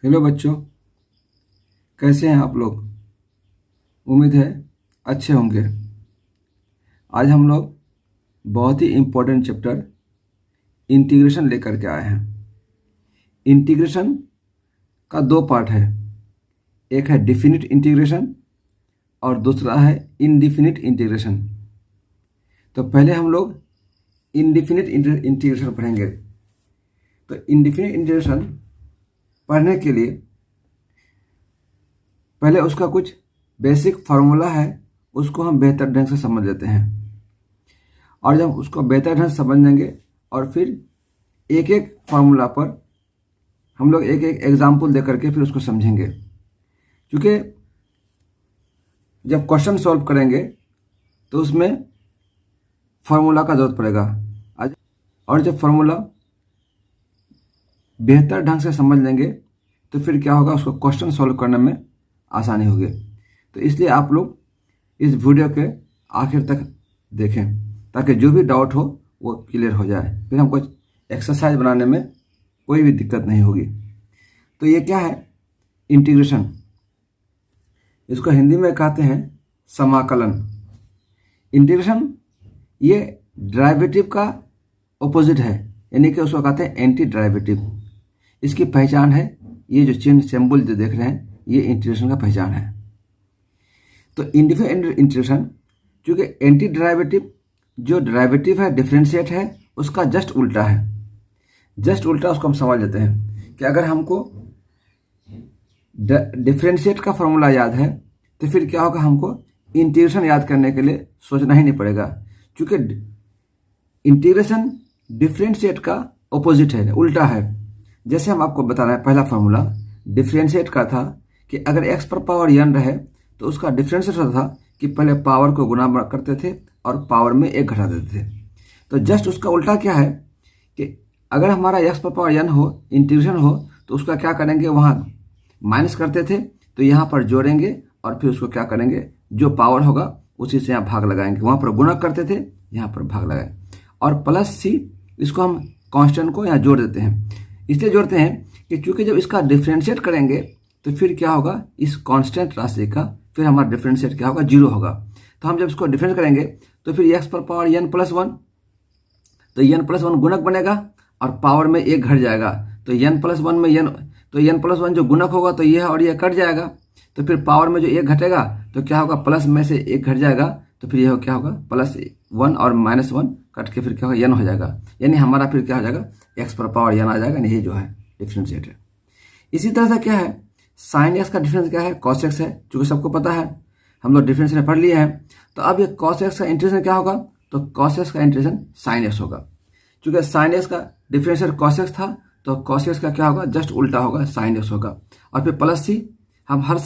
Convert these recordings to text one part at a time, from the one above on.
Hello बच्चों, कैसे हैं आप लोग। उम्मीद है अच्छे होंगे। आज हम लोग बहुत ही इम्पोर्टेंट चैप्टर इंटीग्रेशन लेकर के आए हैं। इंटीग्रेशन का दो पार्ट है, एक है डिफिनिट इंटीग्रेशन और दूसरा है इनडिफिनिट इंटीग्रेशन। तो पहले हम लोग इनडिफिनिट इंटीग्रेशन पढ़ेंगे। तो इनडिफिनिट इंटीग्रेशन पढ़ने के लिए पहले उसका कुछ बेसिक फार्मूला है, उसको हम बेहतर ढंग से समझ लेते हैं। और जब उसको बेहतर ढंग से समझ लेंगे और फिर एक एक फार्मूला पर हम लोग एक एक एग्जाम्पल दे करके फिर उसको समझेंगे। क्योंकि जब क्वेश्चन सॉल्व करेंगे तो उसमें फार्मूला का जरूरत पड़ेगा। और जब फार्मूला बेहतर ढंग से समझ लेंगे तो फिर क्या होगा, उसको क्वेश्चन सॉल्व करने में आसानी होगी। तो इसलिए आप लोग इस वीडियो के आखिर तक देखें ताकि जो भी डाउट हो वो क्लियर हो जाए, फिर हमको एक्सरसाइज बनाने में कोई भी दिक्कत नहीं होगी। तो ये क्या है, इंटीग्रेशन। इसको हिंदी में कहते हैं समाकलन। इंटीग्रेशन ये डेरिवेटिव का ऑपोजिट है, यानी कि उसको कहते हैं एंटी डेरिवेटिव। इसकी पहचान है, ये जो चिन्ह सिंबल जो देख रहे हैं ये इंटीग्रेशन का पहचान है। तो इनडिफिनिट इंटीग्रेशन, क्योंकि एंटी डेरिवेटिव जो डेरिवेटिव है, डिफरेंशिएट है, उसका जस्ट उल्टा है। जस्ट उल्टा उसको हम समझ लेते हैं कि अगर हमको डिफरेंशिएट का फॉर्मूला याद है तो फिर क्या होगा, हमको इंटीग्रेशन याद करने के लिए सोचना ही नहीं पड़ेगा। क्योंकि इंटीग्रेशन डिफरेंशिएट का ऑपोजिट है, उल्टा है। जैसे हम आपको बता रहे हैं, पहला फॉर्मूला डिफरेंशिएट का था कि अगर x पर पावर n रहे तो उसका डिफरेंशिएट था कि पहले पावर को गुना करते थे और पावर में एक घटा देते थे। तो जस्ट उसका उल्टा क्या है कि अगर हमारा x पर पावर n हो, इंटीग्रेशन हो, तो उसका क्या करेंगे, वहाँ माइनस करते थे तो यहाँ पर जोड़ेंगे और फिर उसको क्या करेंगे, जो पावर होगा उसी से यहाँ भाग लगाएंगे। वहाँ पर गुणा करते थे, यहाँ पर भाग लगाए, और प्लस सी, इसको हम कांस्टेंट को यहाँ जोड़ देते हैं। इसलिए जोड़ते हैं कि चूंकि जब इसका डिफरेंशिएट करेंगे तो फिर क्या होगा, इस कांस्टेंट राशि का फिर हमारा डिफरेंशिएट क्या होगा, जीरो होगा। तो हम जब इसको डिफरेंस करेंगे तो फिर x पर पावर n प्लस वन, तो n प्लस वन गुणक बनेगा और पावर में एक घट जाएगा। तो n प्लस वन में n प्लस वन जो गुणक होगा तो यह और यह कट जाएगा। तो फिर पावर में जो एक घटेगा तो क्या होगा, प्लस में से एक घट जाएगा, तो फिर यह क्या होगा, प्लस वन और माइनस वन कट के फिर क्या होगा, n हो जाएगा। यानी हमारा फिर क्या हो जाएगा, x पर पावर n आ जाएगा। यही जो है डिफरेंशिएट है। इसी तरह से क्या है, साइन x का डिफरेंस क्या है, कॉस x है, क्योंकि सबको पता है, हम लोग डिफरेंस में पढ़ लिए हैं। तो अब ये कॉस x का इंटीग्रेशन क्या होगा, तो कॉस x का इंटीग्रेशन साइन x होगा। क्योंकि साइन x का डिफरेंशिएट कॉस x था तो कॉस x का क्या होगा, जस्ट उल्टा होगा, साइन x होगा। और फिर प्लस सी, हम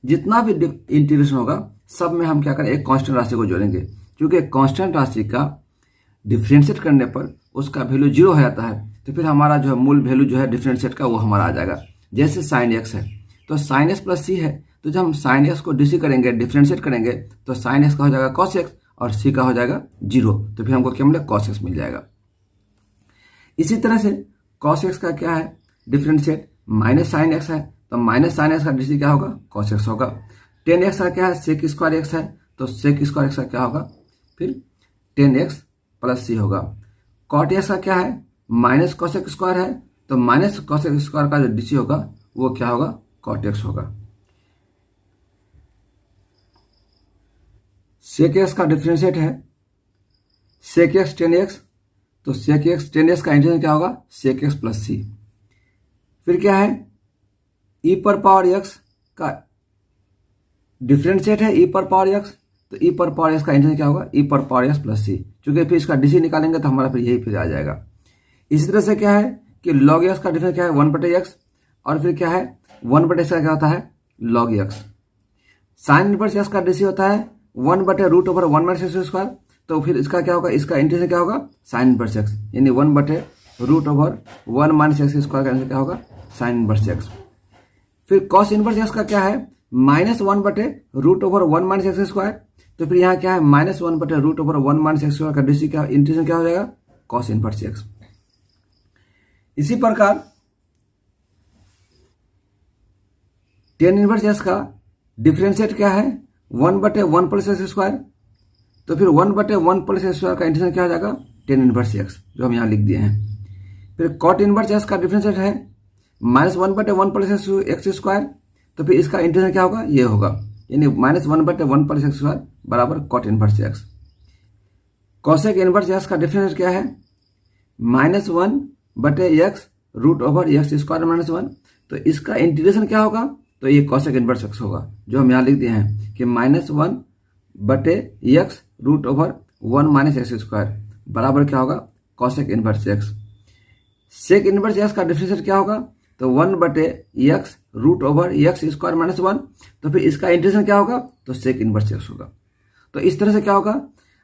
जितना भी इंटीग्रेशन होगा सब में हम क्या करें, एक कांस्टेंट राशि को जोड़ेंगे। क्योंकि कांस्टेंट राशि का डिफरेंशिएट करने पर उसका वैल्यू जीरो हो जाता है, तो फिर हमारा जो है मूल वैल्यू जो है डिफरेंशिएट का वो हमारा आ जाएगा। जैसे साइन x है तो साइन x प्लस सी है, तो जब हम साइन x को डीसी करेंगे, डिफरेंशिएट करेंगे, तो साइन x का हो जाएगा कॉस x और सी का हो जाएगा जीरो। तो फिर हमको क्या मिलेगा, कॉस x मिल जाएगा। इसी तरह से कॉस x का क्या है डिफरेंशिएट, माइनस साइन x है, तो माइनस साइन x का डीसी क्या होगा, कॉस x होगा। टेन एक्स का क्या है, सेक स्क्वायर x है, तो सेक स्क्वायर x का क्या होगा, फिर 10x प्लस सी होगा। कॉट x का क्या है, माइनस कॉसेक स्क्वायर है, तो माइनस कॉसेक स्क्वायर का जो डीसी होगा वो क्या होगा, कॉट x होगा। सेक x का डिफरेंशिएट है सेक x 10x, तो सेक x 10x का इंटीग्रेशन क्या होगा, सेक x प्लस सी। फिर क्या है, e पर पावर x का डिफरेंशिएट है e पर पावर x, तो e पर पावर x का इंटीग्रेशन क्या होगा, e पर पावर x प्लस सी। क्योंकि फिर इसका डीसी निकालेंगे तो हमारा फिर यही फिर आ जाएगा। इसी तरह से क्या है कि log x का डिफरेंस क्या है, 1/x, और फिर क्या है 1/x का क्या होता है, log x। Sine inverse x का डीसी होता है 1/√1 - x², तो फिर इसका क्या होगा, इसका इंटीग्रेशन क्या होगा, साइन इनवर्स x, यानी 1/√1 - x² का आंसर क्या होगा, साइन इनवर्स x। फिर कॉस इनवर्स x का क्या है, -1/√1 - x², तो फिर यहाँ क्या है, -1/√1 - x² का डीसी का इंटीग्रेशन क्या हो जाएगा, कॉस इनवर्स x। इसी प्रकार टेन इनवर्स एक्स का डिफरेंशिएट क्या है, 1/1 प्लस एक्स स्क्वायर। तो फिर 1/1 प्लस एक्स स्क्वायर का इंटीग्रेशन क्या हो जाएगा, टेन इनवर्स एक्स, जो हम यहाँ लिख दिए हैं। फिर कॉट इनवर्स एक्स का डिफरेंशिएट है -1/1 प्लस एक्स स्क्वायर। तो फिर इसका इंटीग्रेशन क्या होगा, ये होगा, यानी -1/1 प्लस एक्स स्क्वायर बराबर cot inverse x. Cosec inverse x का डिफरेंशिएट क्या है, -1/x root over x square -1। तो इसका इंटीग्रेशन क्या होगा, तो ये कॉसेक इनवर्स एक्स होगा, जो हम यहाँ लिख दिए हैं कि -1/x root over 1 - x square बराबर क्या होगा, cosec inverse x. Sec inverse x का डिफरेंशिएट क्या होगा, तो 1/x root over x square -1। तो फिर इसका इंटीग्रेशन क्या होगा, तो सेक इनवर्स एक्स होगा। तो इस तरह से क्या होगा,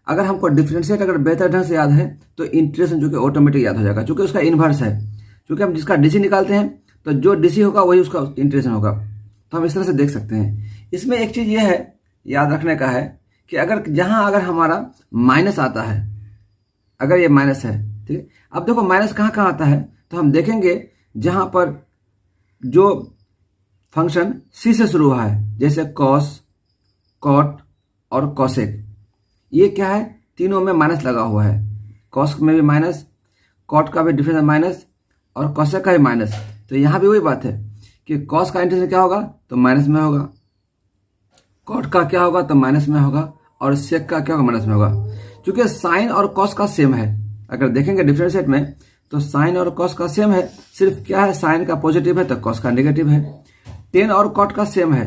अगर हमको डिफरेंशिएट अगर बेहतर ढंग से याद है तो इंटीग्रेशन जो कि ऑटोमेटिक याद हो जाएगा, क्योंकि उसका इन्वर्स है। क्योंकि हम जिसका डीसी निकालते हैं तो जो डीसी होगा वही उसका इंटीग्रेशन होगा। तो हम इस तरह से देख सकते हैं। इसमें एक चीज ये है याद रखने का है कि अगर हमारा माइनस आता है, अगर ये माइनस है, ठीक है। अब देखो माइनस कहाँ कहाँ आता है, तो हम देखेंगे जहां पर जो फंक्शन सी से शुरू हुआ है, जैसे कॉस, कॉट और कॉसेक, ये क्या है, तीनों में माइनस लगा हुआ है। कॉस में भी माइनस, कॉट का भी डिफरेंस माइनस और कॉसेक का भी माइनस। तो यहाँ भी वही बात है कि कॉस का इंटीग्रेशन क्या होगा, तो माइनस में होगा, कॉट का क्या होगा, तो माइनस में होगा, और सेक का क्या होगा, माइनस में होगा। क्योंकि साइन और कॉस का सेम है, अगर देखेंगे डिफरेंशिएट में तो साइन और कॉस का सेम है, सिर्फ क्या है, साइन का पॉजिटिव है तो कॉस का नेगेटिव है। टेन और कॉट का सेम है,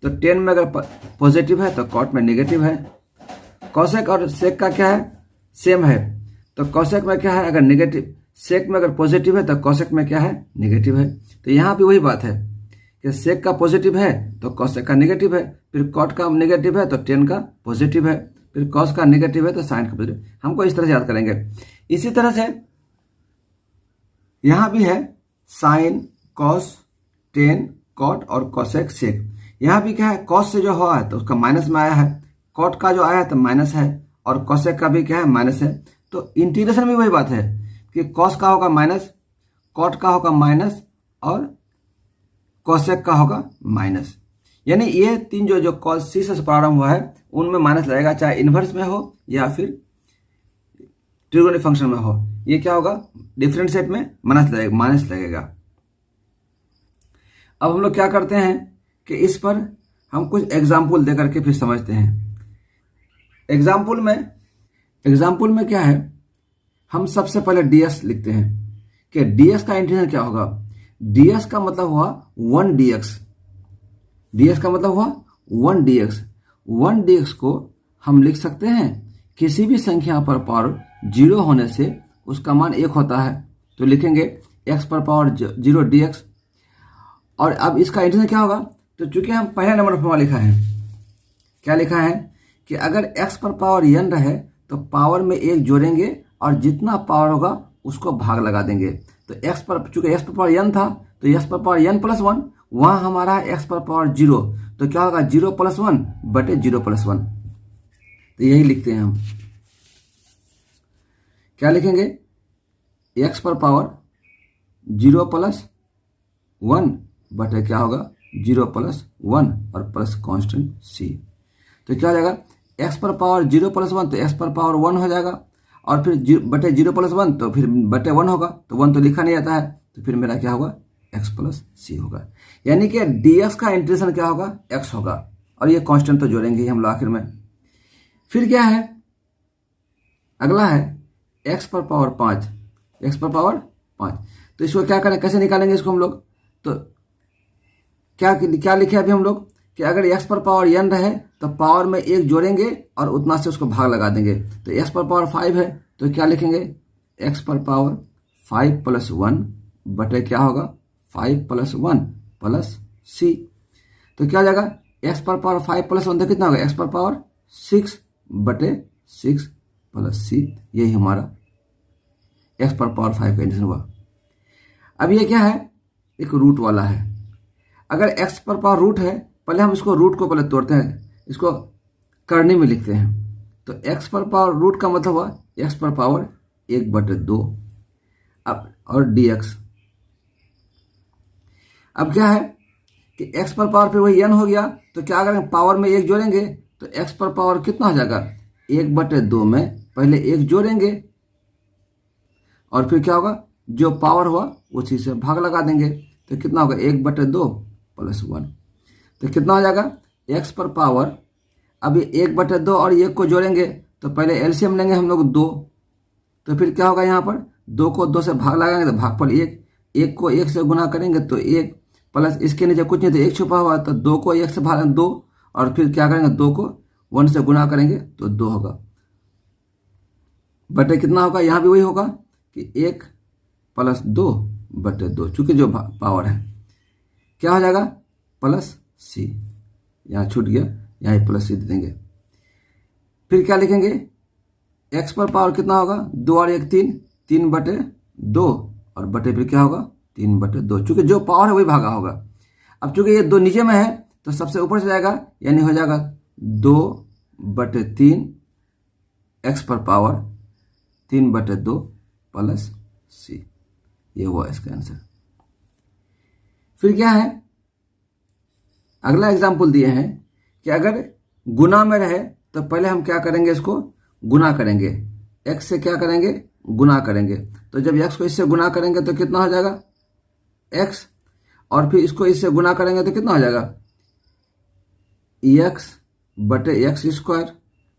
तो टेन में अगर पॉजिटिव है तो कॉट में नेगेटिव है। कॉसेक और सेक का क्या है, सेम है, तो कॉसेक में क्या है, अगर नेगेटिव, सेक में अगर पॉजिटिव है तो कॉसेक में क्या है, नेगेटिव है। तो यहाँ भी वही बात है कि सेक का पॉजिटिव है तो कॉसेक का नेगेटिव है, फिर कॉट का नेगेटिव है तो टेन का पॉजिटिव है, फिर कॉस का नेगेटिव है तो साइन का पॉजिटिव। हमको इस तरह से याद करेंगे। इसी तरह से यहाँ भी है साइन, कॉस, टेन, कॉट और कॉसेक, सेक। यहाँ भी क्या है, कॉस से जो हुआ है तो उसका माइनस में आया है, कॉट का जो आया है तो माइनस है, और कॉसेक का भी क्या है, माइनस है। तो इंटीग्रेशन में वही बात है कि कॉस का होगा माइनस, कॉट का होगा माइनस, और कॉसेक का होगा माइनस। यानी ये तीन जो कॉस सी से प्रारंभ हुआ है उनमें माइनस लगेगा, चाहे इनवर्स में हो या फिर ट्रिगोनोमेट्रिक फंक्शन में हो। ये क्या होगा, डिफरेंशिएट में माइनस लगेगा। अब हम लोग क्या करते हैं कि इस पर हम कुछ एग्जाम्पल देकर के फिर समझते हैं। एग्जाम्पल में क्या है, हम सबसे पहले ds लिखते हैं कि ds का इंटीग्रेशन क्या होगा। ds का मतलब हुआ 1dx, ds का मतलब हुआ 1dx। 1dx को हम लिख सकते हैं किसी भी संख्या पर पावर 0 होने से उसका मान 1 होता है, तो लिखेंगे x पर पावर 0 dx। और अब इसका इंटीग्रेशन क्या होगा, तो चूंकि हम पहला नंबर फॉर्मा लिखा है, क्या लिखा है कि अगर x पर पावर n रहे तो पावर में 1 जोड़ेंगे और जितना पावर होगा उसको भाग लगा देंगे। तो चूंकि x पर पावर n था तो x पर पावर n + 1, वहां हमारा x पर पावर 0, तो क्या होगा 0 + 1 बटे 0 + 1। तो यही लिखते हैं हम, क्या लिखेंगे, x पर पावर 0 + 1 बटे क्या होगा 0 + 1 और प्लस कांस्टेंट c। तो क्या हो जाएगा, x पर पावर 0 + 1 तो x पर पावर 1 हो जाएगा, और फिर बटे 0 + 1 तो फिर बटे 1 होगा, तो 1 तो लिखा नहीं आता है, तो फिर मेरा क्या होगा, x + c होगा। यानी कि dx का इंटीग्रेशन क्या होगा, x होगा, और ये कांस्टेंट तो जोड़ेंगे ही हम लोग आखिर में। फिर क्या है, अगला है x पर पावर 5, x पर पावर 5। तो इसको क्या करें, कैसे निकालेंगे इसको हम लोग, तो क्या लिखे अभी हम लोग कि अगर x पर पावर n रहे तो पावर में 1 जोड़ेंगे और उतना से उसको भाग लगा देंगे। तो x पर पावर 5 है तो क्या लिखेंगे, x पर पावर 5 + 1 बटे क्या होगा 5 + 1 प्लस c। तो क्या हो जाएगा, x पर पावर 5 + 1 तो कितना होगा, x पर पावर 6 बटे 6 प्लस c। यही हमारा x पर पावर 5 का इंटीग्रेशन हुआ। अब ये क्या है, एक रूट वाला है। अगर x पर पावर रूट है, पहले हम इसको रूट को पहले तोड़ते हैं, इसको करनी में लिखते हैं। तो x पर पावर रूट का मतलब हुआ x पर पावर 1/2। अब और dx, अब क्या है कि x पर पावर फिर वही n हो गया, तो क्या करेंगे पावर में 1 जोड़ेंगे तो x पर पावर कितना हो जाएगा 1/2 में पहले 1 जोड़ेंगे और फिर क्या होगा जो पावर हुआ उसी से भाग लगा देंगे, तो कितना होगा 1/2 + 1, तो कितना हो जाएगा x पर पावर। अभी 1/2 और 1 को जोड़ेंगे तो पहले एलसीएम लेंगे हम लोग 2, तो फिर क्या होगा यहाँ पर 2 को 2 से भाग लगाएंगे तो भागफल 1, 1 को 1 से गुना करेंगे तो 1 प्लस इसके नीचे कुछ नहीं तो 1 छुपा हुआ, तो 2 को 1 से भाग 2 और फिर क्या करेंगे 2 को 1 से गुना करेंगे तो 2 होगा, बटे कितना होगा यहाँ भी वही होगा कि 1 + 2/2, चूंकि जो पावर है क्या हो जाएगा +c, यहाँ छूट गया, यहाँ +c दे देंगे। फिर क्या लिखेंगे x पर पावर कितना होगा 2 और 1 3, 3/2 और बटे फिर क्या होगा 3/2, चूंकि जो पावर है वही भागा होगा। अब चूंकि ये 2 नीचे में है तो सबसे ऊपर से जाएगा, यानी हो जाएगा 2/3 x पर पावर 3/2 + c, ये हुआ इसका आंसर। फिर क्या है अगला एग्जाम्पल दिए हैं कि अगर गुना में रहे तो पहले हम क्या करेंगे इसको गुना करेंगे, x से क्या करेंगे गुना करेंगे, तो जब x को इससे गुना करेंगे तो कितना हो जाएगा x, और फिर इसको इससे गुना करेंगे तो कितना हो जाएगा x/x²,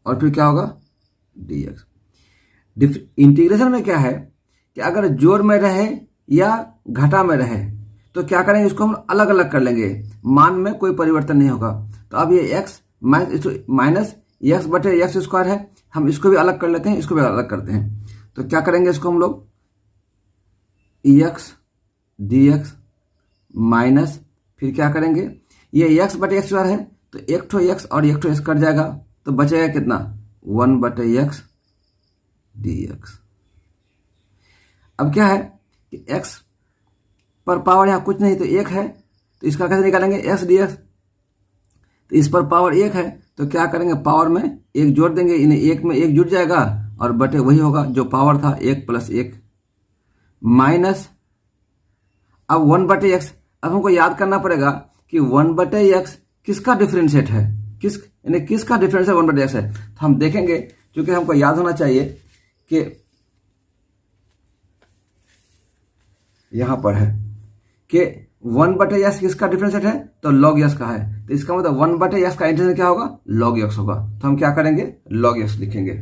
और फिर क्या होगा dx। इंटीग्रेशन में क्या है कि अगर जोड़ में रहे या घटा में रहे तो क्या करेंगे इसको हम अलग अलग कर लेंगे, मान में कोई परिवर्तन नहीं होगा। तो अब ये x माइनस x/x² है, हम इसको भी अलग कर लेते हैं, इसको भी अलग करते हैं, तो क्या करेंगे इसको हम लोग x dx माइनस फिर क्या करेंगे ये x/x² है तो एक ठो x और एक ठो x कट जाएगा तो बचेगा कितना 1/x dx। अब क्या है कि x पर पावर यहाँ कुछ नहीं तो 1 है, तो इसका कैसे निकालेंगे x dx, तो इस पर पावर 1 है तो क्या करेंगे पावर में 1 जोड़ देंगे, इन्हें 1 में 1 जुड़ जाएगा और बटे वही होगा जो पावर था 1 + 1 माइनस अब 1/x। अब हमको याद करना पड़ेगा कि 1/x किसका डिफरेंशिएट है, किसका डिफरेंशिएट 1/x है, तो हम देखेंगे क्योंकि हमको याद होना चाहिए कि यहां पर है कि 1/x किसका डिफरेंशिएट है तो log x का है, तो इसका मतलब 1/x का इंटीग्रेशन क्या होगा log x होगा, तो हम क्या करेंगे log x लिखेंगे।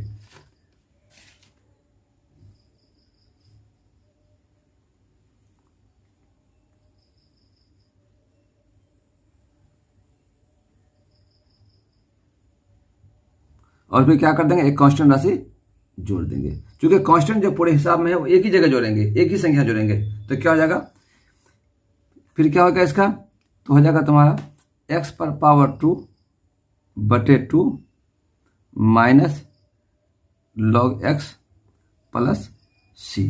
और फिर क्या कर देंगे एक कांस्टेंट राशि जोड़ देंगे, क्योंकि कांस्टेंट जो पूरे हिसाब में है वो एक ही जगह जोड़ेंगे, एक ही संख्या जोड़ेंगे, तो क्या हो जाएगा फिर क्या होगा इसका, तो हो जाएगा तुम्हारा x पर power 2/2 minus log x + c,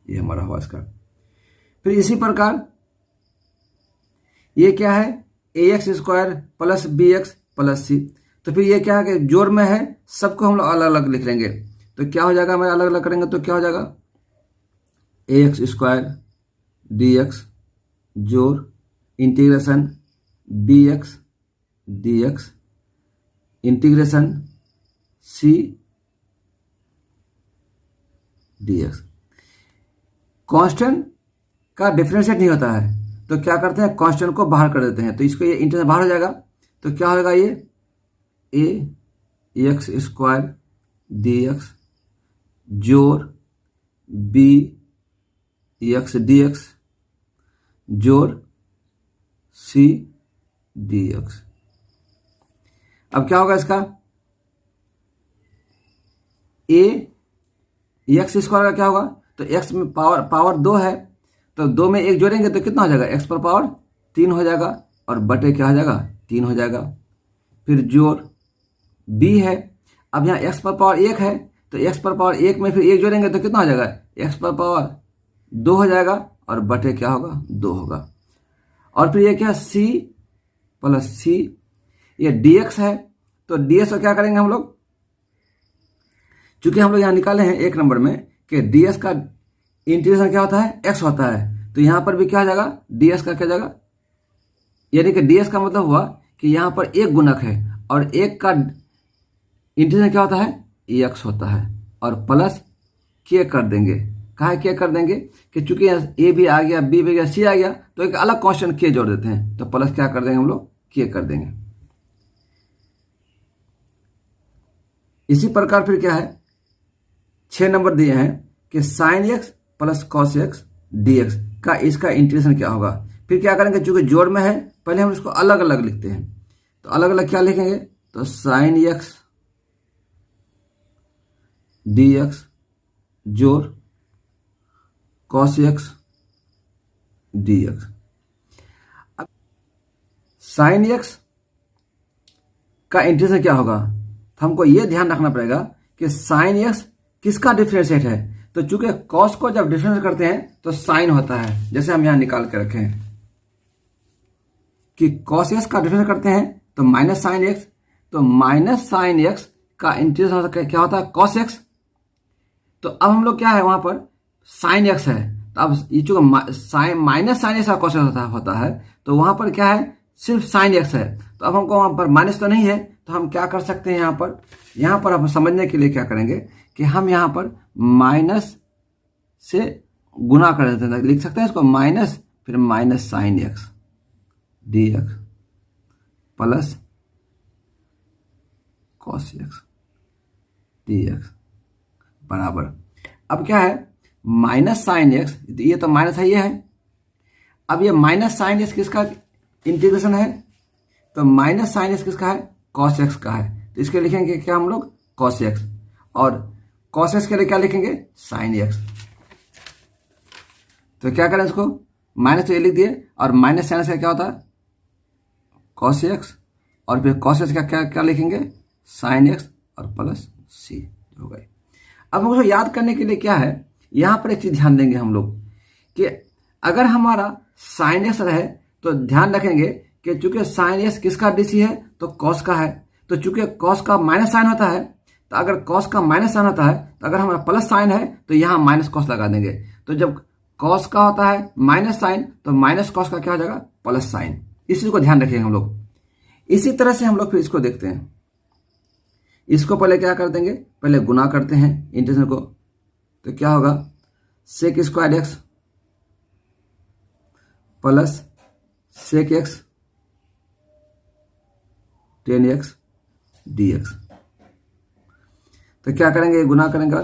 ये हमारा हुआ इसका। फिर इसी प्रकार ये क्या है ax² + bx + c, तो फिर ये क्या है कि जोड़ में है सबको हम लोग अलग अलग लिख लेंगे, तो क्या हो जाएगा हमें अलग अलग करेंगे तो क्या हो जाएगा ax² dx जोड़ integration bx dx integration c dx। Constant का डिफरेंशिएट नहीं होता है तो क्या करते हैं कांस्टेंट को बाहर कर देते हैं, तो इसको ये इंटीग्रेशन बाहर हो जाएगा, तो क्या होगा ये ax² dx जोड़ bx dx जोड़ c dx। अब क्या होगा इसका x² का क्या होगा, तो x में पावर 2 है तो 2 में 1 जोड़ेंगे तो कितना हो जाएगा x पर पावर 3 हो जाएगा और बटे क्या हो जाएगा 3 हो जाएगा। फिर जोड़ b है, अब यहाँ x पर पावर 1 है तो x पर पावर 1 में फिर 1 जोड़ेंगे तो कितना हो जाएगा x पर पावर 2 हो जाएगा और बटे क्या होगा 2 होगा। और फिर ये क्या c + c, ये dx है तो dx को क्या करेंगे हम लोग, चूंकि हम लोग यहाँ निकाले हैं 1 नंबर में कि dx का इंटीग्रेशन क्या होता है x होता है, तो यहाँ पर भी क्या हो जाएगा ds का क्या हो जाएगा यानी कि ds का मतलब हुआ कि यहाँ पर एक गुणक है और एक का इंटीग्रेशन क्या होता है, x होता है, और प्लस k कर देंगे। कहा है k कर देंगे कि चूंकि a भी आ गया, b भी आ गया, c आ गया, तो एक अलग कांस्टेंट k जोड़ देते हैं, तो प्लस क्या कर देंगे हम लोग, k कर देंगे। इसी प्रकार फिर क्या है, 6 नंबर दिए हैं कि sine x plus cos x dx का इसका इंटीग्रेशन क्या होगा। फिर क्या करेंगे, चूंकि जोड़ में है पहले हम इसको अलग अलग लिखते हैं, तो अलग अलग क्या लिखेंगे, तो साइन x dx जोड़ cos x dx। अब साइन x का इंटीग्रेशन क्या होगा, तो हमको यह ध्यान रखना पड़ेगा कि साइन x किसका डिफरेंशिएट है। तो चूंकि cos को जब डिफरेंशिएट करते हैं तो साइन होता है, जैसे हम यहां निकाल के रखे हैं कि cos x का डिफरेंशिएट करते हैं तो माइनस साइन x, तो माइनस साइन x का इंटीग्रेशन क्या होता है, cos x। तो अब हम लोग क्या है, वहां पर साइन x है, तो अब ये चूंकि माइनस साइन x का cos x होता है, तो वहां पर क्या है, सिर्फ साइन x है। तो अब हमको वहां पर माइनस तो नहीं है, तो हम क्या कर सकते हैं, यहाँ पर हम समझने के लिए क्या करेंगे कि हम यहाँ पर माइनस से गुना कर देते हैं, लिख सकते हैं इसको माइनस, फिर minus sine x dx plus cos x dx बराबर, अब क्या है, माइनस साइन x, ये तो माइनस है, ये है। अब ये माइनस साइन x किसका इंटीग्रेशन है, तो माइनस साइन x किसका है, cos x का है, तो इसके लिखेंगे क्या हम लोग, cos x, और cos x के लिए क्या लिखेंगे, साइन x। तो क्या करें, इसको माइनस तो ये लिख दिए, और माइनस साइन x का क्या होता है, cos x, और फिर cos x का क्या क्या लिखेंगे, साइन x, और प्लस c हो गए। अब हमको याद करने के लिए क्या है, यहां पर एक चीज ध्यान देंगे हम लोग कि अगर हमारा साइन x रहे तो ध्यान रखेंगे कि चूंकि साइन x किसका डीसी है, तो cos का है, तो चूंकि cos का माइनस साइन होता है, तो अगर cos का माइनस साइन होता है, तो अगर हमारा प्लस साइन है तो यहाँ माइनस cos लगा देंगे। तो जब cos का होता है माइनस साइन, तो माइनस cos का क्या हो जाएगा, प्लस साइन। इस चीज को ध्यान रखेंगे हम लोग। इसी तरह से हम लोग फिर इसको देखते हैं, इसको पहले क्या कर देंगे, पहले गुना करते हैं इंटीग्रेशन को, तो क्या होगा, sec square x plus sec x tan x d x. तो क्या करेंगे, गुना करेंगे,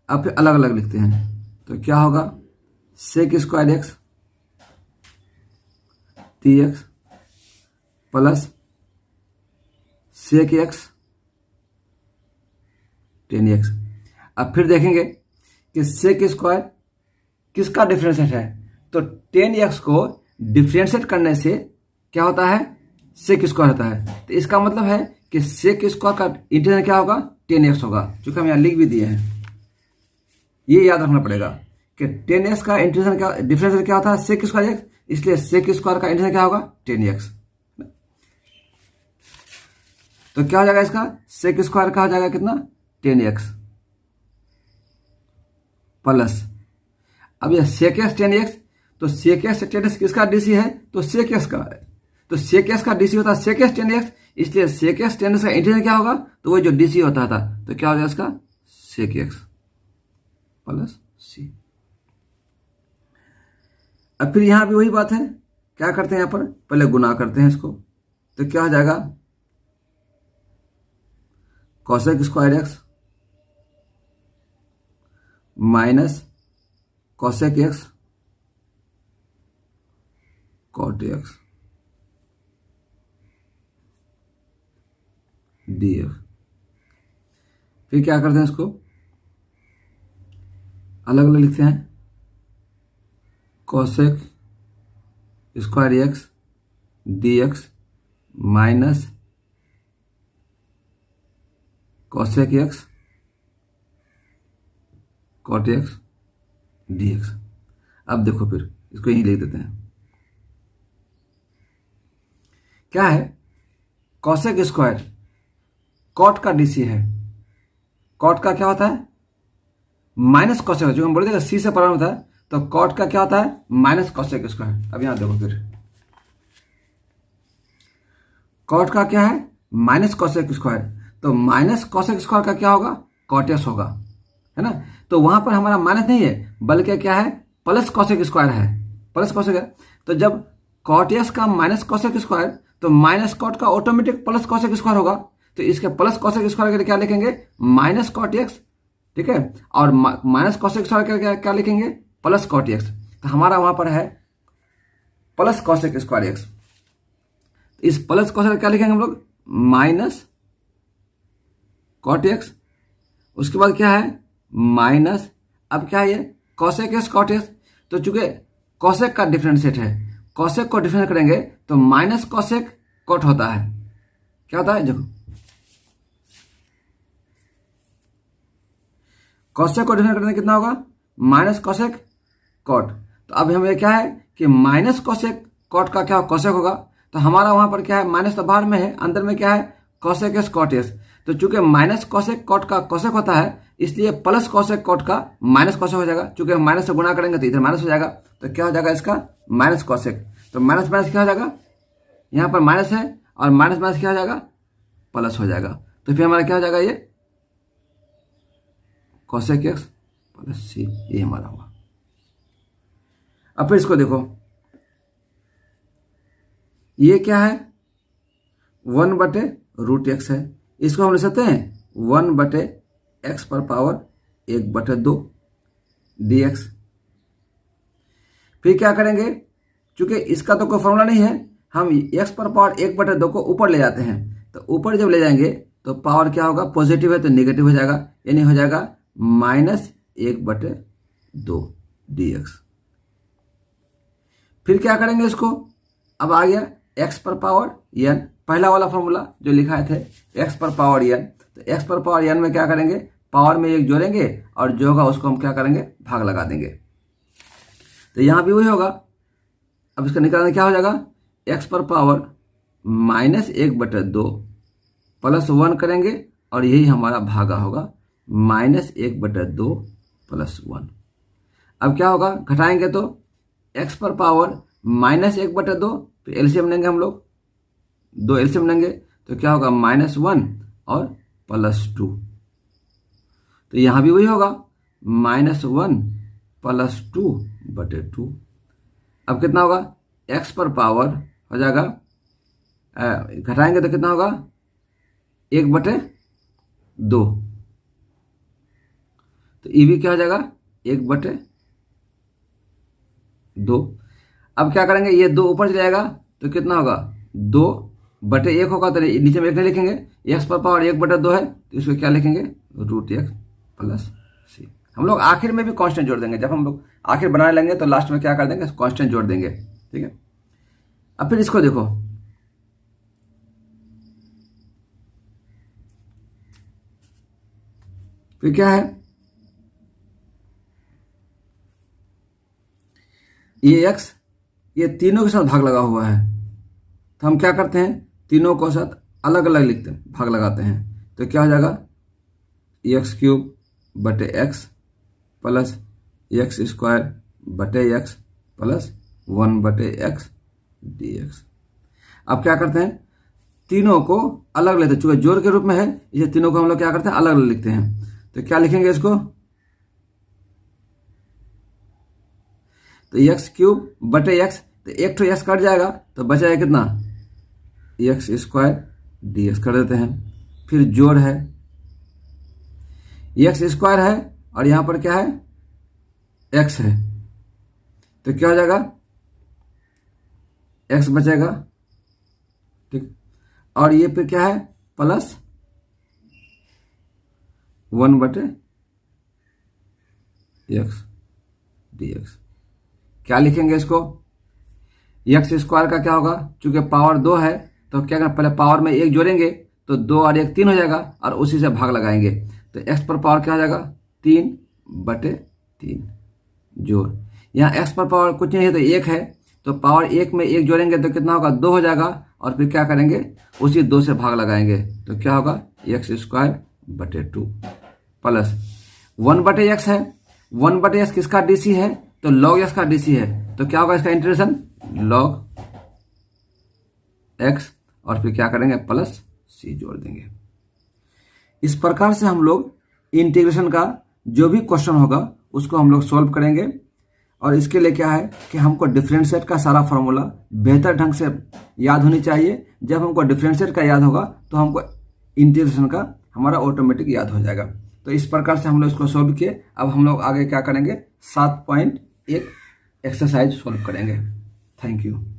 अब फिर अलग अलग लिखते हैं, तो क्या होगा, sec square x t x plus sec x tan x. अब फिर देखेंगे कि सेक स्क्वायर किसका डिफरेंशिएट है, तो टेन एक्स को डिफरेंशिएट करने से क्या होता है, सेक स्क्वायर होता है। तो इसका मतलब है कि सेक स्क्वायर का इंटीग्रेशन क्या होगा, टेन एक्स होगा, क्योंकि हम यहाँ लिख भी दिए हैं। ये याद रखना पड़ेगा कि टेन एक्स का इंटीग्रेशन क्या, डिफरेंशिएट क्या होता है, सेक स्क्वायर एक्स, इसलिए सेक स्क्वायर का इंटीग्रेशन क्या होगा, टेन एक्स। तो क्या हो जाएगा इसका, सेक स्क्वायर का हो जाएगा कितना, टेन एक्स प्लस, अब यह सेक एक्स टेन एक्स, तो सेक एक्स टेन एक्स किसका डीसी है, तो सेक एक्स का है, तो सेक एक्स का डीसी होता है सेक एक्स टेन एक्स, इसलिए सेक एक्स टेन एक्स का इंटीग्रेशन क्या होगा, तो वो जो डीसी होता था, तो क्या हो जाएगा इसका, सेक एक्स प्लस सी। अब फिर यहां भी वही बात है, क्या करते हैं, यहां पर पहले गुना करते हैं इसको, तो क्या हो जाएगा, cosec square x minus cosec x cot x d x. फिर क्या करते हैं, इसको अलग अलग लिखते हैं, cosec square x d x minus cosec x cot x d x. अब देखो फिर इसको यहीं लिख देते हैं, क्या है, कॉसेक स्क्वायर कॉट का डीसी है, कॉट का क्या होता है, माइनस कॉसेक, जो हम बोले थे सी से प्रारंभ होता है, तो कॉट का क्या होता है, माइनस कॉसेक स्क्वायर। अब यहां देखो फिर कॉट का क्या है माइनस कॉसेक स्क्वायर, तो माइनस कॉसेक स्क्वायर का क्या होगा कॉट एक्स होगा, है ना। तो वहां पर हमारा माइनस नहीं है बल्कि क्या है प्लस कॉसेक स्क्वायर है, प्लस कॉसेक है। तो जब कॉट एक्स का माइनस कॉसेक स्क्वायर तो माइनस कॉट का ऑटोमेटिक प्लस कॉसेक स्क्वायर होगा, तो इसके प्लस कॉसेक स्क्वायर के लिए क्या लिखेंगे माइनस कॉट एक्स, ठीक है, और माइनस कॉसेक स्क्वायर के लिए क्या लिखेंगे प्लस कॉट एक्स। तो हमारा वहां पर है प्लस कॉसेक स्क्वायर एक्स, इस प्लस कॉसेक क्या लिखेंगे हम लोग माइनस कॉट एक्स, उसके बाद क्या है माइनस, अब क्या है ये कॉसेक एक्स कॉट एक्स। तो चूंकि कॉसेक का डिफरेंशिएट है, कॉसेक को डिफरेंशिएट करेंगे तो माइनस कॉसेक कॉट होता है, क्या होता है देखो कॉसेक को डिफरेंशिएट करने कितना होगा माइनस कॉसेक कॉट। तो अब हमें क्या है कि माइनस कॉसेक कॉट का क्या कॉसेक होगा, तो हमारा वहां पर क्या है माइनस तो बाहर में है, अंदर में क्या है कॉसेक एस कॉट एस। तो चूंकि माइनस कॉसेक कॉट का कॉसेक होता है इसलिए प्लस कॉसेक कॉट का माइनस कॉसेक हो जाएगा, चूंकि हम माइनस से गुणा करेंगे तो इधर माइनस हो जाएगा, तो क्या हो जाएगा इसका माइनस कॉसेक। तो माइनस माइनस क्या हो जाएगा यहाँ पर माइनस है और माइनस माइनस क्या हो जाएगा प्लस हो जाएगा, तो फिर हमारा क्या हो जाएगा ये कॉसेक एक्स प्लस सी, ये हमारा होगा। अब फिर इसको देखो ये क्या है 1/√x है, इसको हम लिख सकते हैं 1/x पर पावर 1/2 dx। फिर क्या करेंगे चूंकि इसका तो कोई फॉर्मूला नहीं है, हम x पर पावर 1/2 को ऊपर ले जाते हैं, तो ऊपर जब ले जाएंगे तो पावर क्या होगा पॉजिटिव है तो नेगेटिव हो जाएगा, यानी हो जाएगा -1/2 dx। फिर क्या करेंगे इसको, अब आ गया x पर पावर n, पहला वाला फॉर्मूला जो लिखाए थे x पर पावर n, तो x पर पावर n में क्या करेंगे पावर में एक जोड़ेंगे और जो होगा उसको हम क्या करेंगे भाग लगा देंगे, तो यहां भी वही होगा। अब इसका निकालना क्या हो जाएगा x पर पावर -1/2 प्लस 1 करेंगे और यही हमारा भागा होगा -1/2 प्लस 1। अब क्या होगा घटाएंगे तो x पर पावर -1/2, फिर एलसीएम लेंगे हम लोग, 2 एलसीएम लेंगे तो क्या होगा -1 और +2, तो यहां भी वही होगा -1 + 2/2। अब कितना होगा x पर पावर हो जाएगा घटाएंगे तो कितना होगा 1/2, तो ये भी क्या हो जाएगा 1/2। अब क्या करेंगे ये 2 ऊपर चले जाएगा तो कितना होगा 2/1 होगा, तो नीचे में 1 नहीं लिखेंगे, x पर पावर 1/2 है तो इसको क्या लिखेंगे √x + c। हम लोग आखिर में भी कांस्टेंट जोड़ देंगे, जब हम लोग आखिर बनाने लेंगे तो लास्ट में क्या कर देंगे कांस्टेंट जोड़ देंगे, ठीक है। अब फिर इसको देखो फिर क्या है ये x ये तीनों के साथ भाग लगा हुआ है, तो हम क्या करते हैं तीनों को साथ अलग अलग लिखते हैं भाग लगाते हैं, तो क्या हो जाएगा x³ plus x² x plus 1/x dx। अब क्या करते हैं तीनों को अलग लेते हैं, चूंकि जोड़ के रूप में है इसे तीनों को हम लोग क्या करते हैं अलग अलग लिखते हैं, तो क्या लिखेंगे इसको तो x³/x, तो एक तो x कट जाएगा तो बचाएगा कितना x² dx कर देते हैं। फिर जोड़ है x² है और यहां पर क्या है x है, तो क्या हो जाएगा x बचेगा, ठीक, और ये फिर क्या है प्लस 1/x dx। क्या लिखेंगे इसको x² का क्या होगा चूंकि पावर 2 है तो क्या करना पहले पावर में 1 जोड़ेंगे तो 2 और 1 3 हो जाएगा और उसी से भाग लगाएंगे, तो x पर पावर क्या हो जाएगा 3/3 जोड़, यहाँ x पर पावर कुछ नहीं है तो 1 है, तो पावर 1 में 1 जोड़ेंगे तो कितना होगा 2 हो जाएगा और फिर क्या करेंगे उसी 2 से भाग लगाएंगे, तो क्या होगा x²/2 प्लस 1/x है, 1/x किसका डीसी है तो log x का डीसी है, तो क्या होगा इसका इंटीग्रेशन log x और फिर क्या करेंगे, प्लस सी जोड़ देंगे। इस प्रकार से हम लोग इंटीग्रेशन का जो भी क्वेश्चन होगा उसको हम लोग सॉल्व करेंगे। और इसके लिए क्या है कि हमको डिफरेंशिएट का सारा फॉर्मूला बेहतर ढंग से याद होनी चाहिए। जब हमको डिफरेंशिएट का याद होगा तो हमको इंटीग्रेशन का हमारा ऑटोमेटिक याद हो जाएगा। तो इस प्रकार से हम लोग इसको सॉल्व किए। अब हम लोग आगे क्या करेंगे, 7.1 एक्सरसाइज सॉल्व करेंगे। Thank you.